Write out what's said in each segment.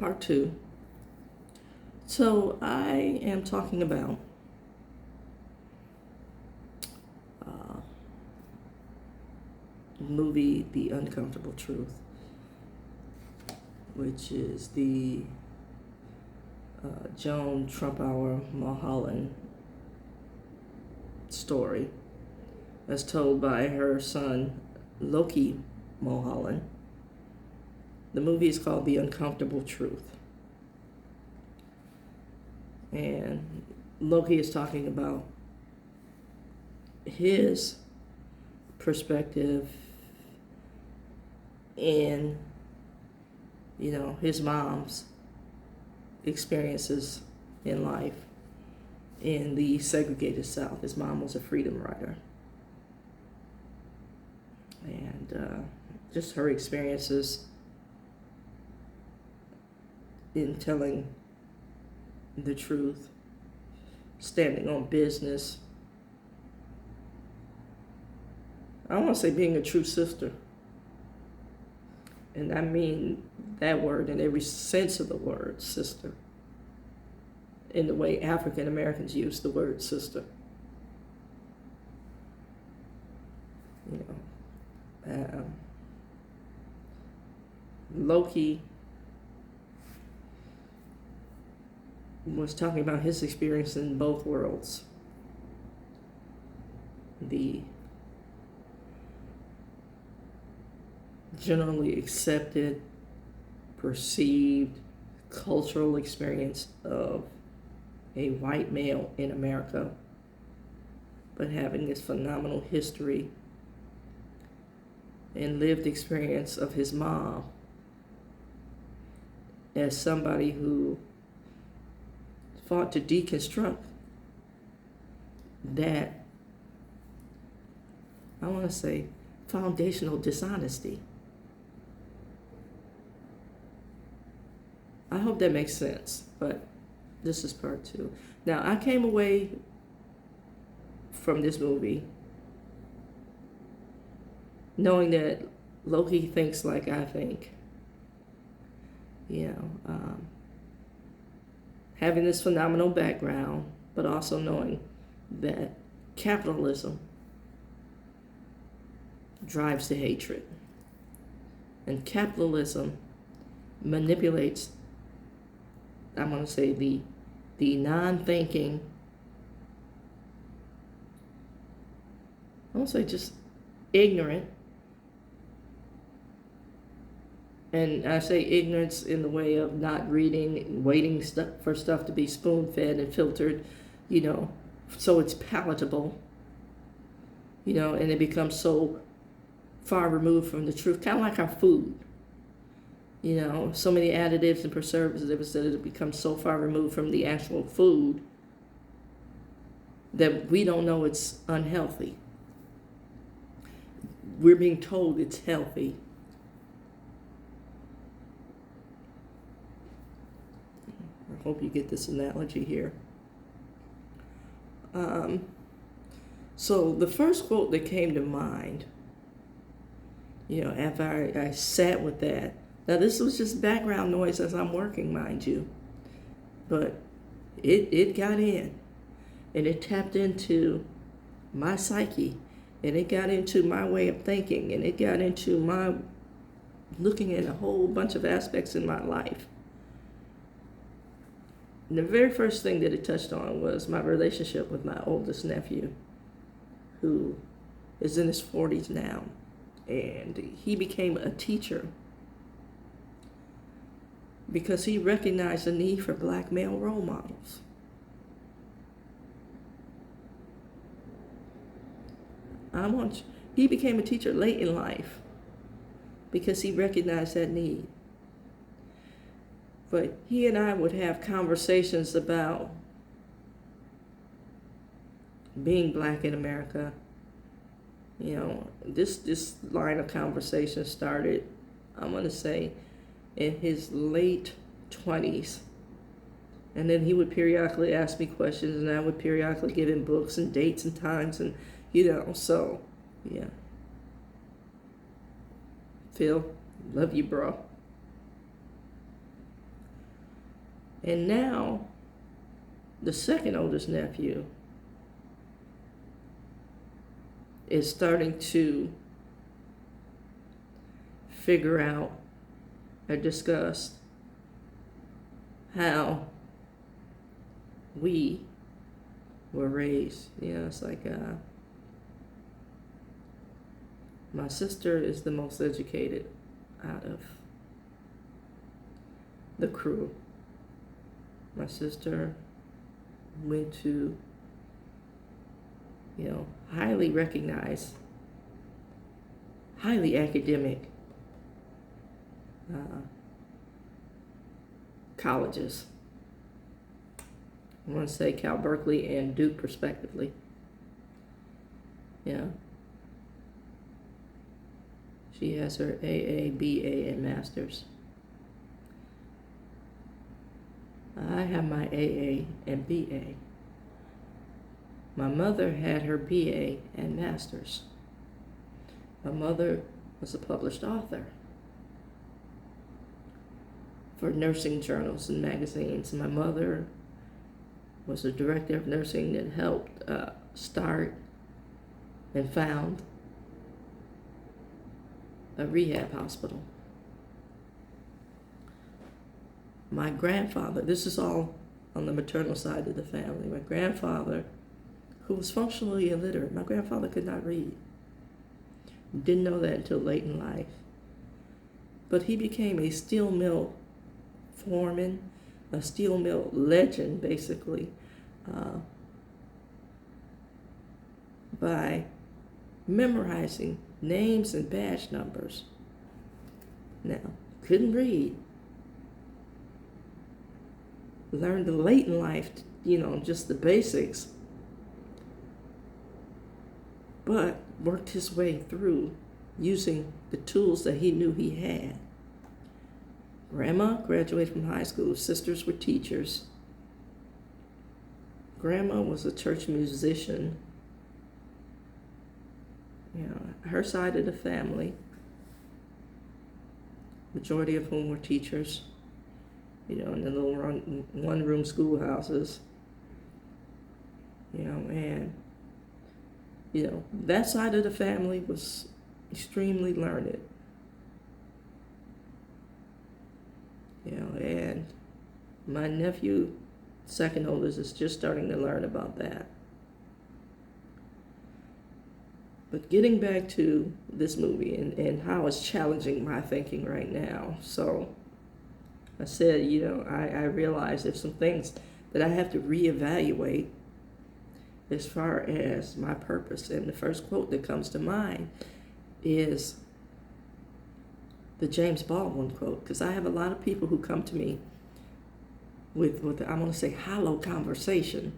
part two. So I am talking about movie The Uncomfortable Truth, which is the Joan Trumpauer Mulholland story as told by her son Loki Mulholland. The movie is called The Uncomfortable Truth. And Loki is talking about his perspective in, his mom's experiences in life in the segregated South. His mom was a freedom rider. And just her experiences in telling the truth, standing on business. I want to say being a true sister. And I mean that word in every sense of the word, sister. In the way African Americans use the word sister. Loki was talking about his experience in both worlds. The generally accepted, perceived cultural experience of a white male in America, but having this phenomenal history and lived experience of his mom as somebody who fought to deconstruct that, I want to say, foundational dishonesty. I hope that makes sense, but this is part two. Now, I came away from this movie knowing that Loki thinks like I think. Having this phenomenal background, but also knowing that capitalism drives to hatred. And capitalism manipulates, I'm going to say, the non-thinking, I won't say just ignorant, and I say ignorance in the way of not reading, waiting for stuff to be spoon-fed and filtered, so it's palatable, and it becomes so far removed from the truth, kind of like our food. So many additives and preservatives that it becomes so far removed from the actual food that we don't know it's unhealthy. We're being told it's healthy. I hope you get this analogy here. So the first quote that came to mind, after I sat with that. Now this was just background noise as I'm working, mind you, but it got in, and it tapped into my psyche, and it got into my way of thinking, and it got into my looking at a whole bunch of aspects in my life. And the very first thing that it touched on was my relationship with my oldest nephew, who is in his 40s now. And he became a teacher because he recognized the need for black male role models. He became a teacher late in life because he recognized that need. But he and I would have conversations about being black in America. This line of conversation started, I'm going to say, in his late 20s. And then he would periodically ask me questions, and I would periodically give him books and dates and times, and, so, yeah. Phil, love you, bro. And now, the second oldest nephew is starting to figure out or discuss how we were raised. You know, it's like my sister is the most educated out of the crew. My sister went to, highly recognized, highly academic colleges. I want to say Cal Berkeley and Duke, respectively. Yeah. She has her AA, BA, and Masters. I have my AA and BA. My mother had her BA and Masters. My mother was a published author for nursing journals and magazines. My mother was the director of nursing that helped start and found a rehab hospital. My grandfather, this is all on the maternal side of the family, my grandfather, who was functionally illiterate, my grandfather could not read. Didn't know that until late in life. But he became a steel mill foreman, a steel mill legend, basically, by memorizing names and badge numbers. Now, couldn't read. Learned late in life, just the basics. But worked his way through using the tools that he knew he had. Grandma graduated from high school. Sisters were teachers. Grandma was a church musician. Her side of the family, majority of whom were teachers, in the little one-room schoolhouses. And that side of the family was extremely learned. And my nephew, second oldest, is just starting to learn about that. But getting back to this movie and how it's challenging my thinking right now. So I said, I realize there's some things that I have to reevaluate as far as my purpose. And the first quote that comes to mind is the James Baldwin quote, because I have a lot of people who come to me with I want to say hollow conversation.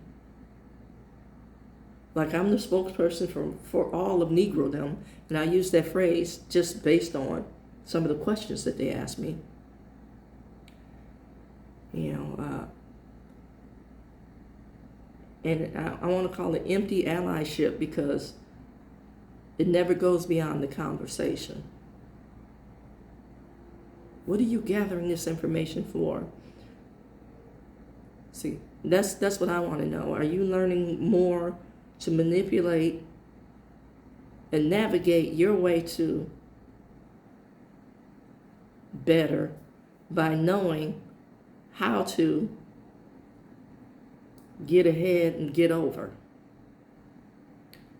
Like I'm the spokesperson for all of Negrodom, and I use that phrase just based on some of the questions that they ask me. And I want to call it empty allyship because it never goes beyond the conversation. What are you gathering this information for? See, that's what I want to know. Are you learning more to manipulate and navigate your way to better by knowing how to get ahead and get over?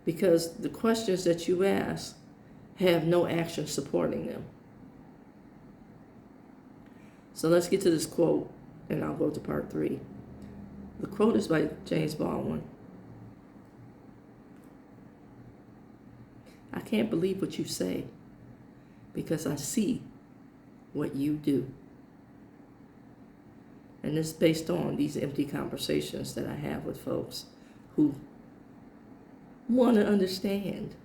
Because the questions that you ask have no action supporting them. So let's get to this quote, and I'll go to part 3. The quote is by James Baldwin. I can't believe what you say because I see what you do. And it's based on these empty conversations that I have with folks who want to understand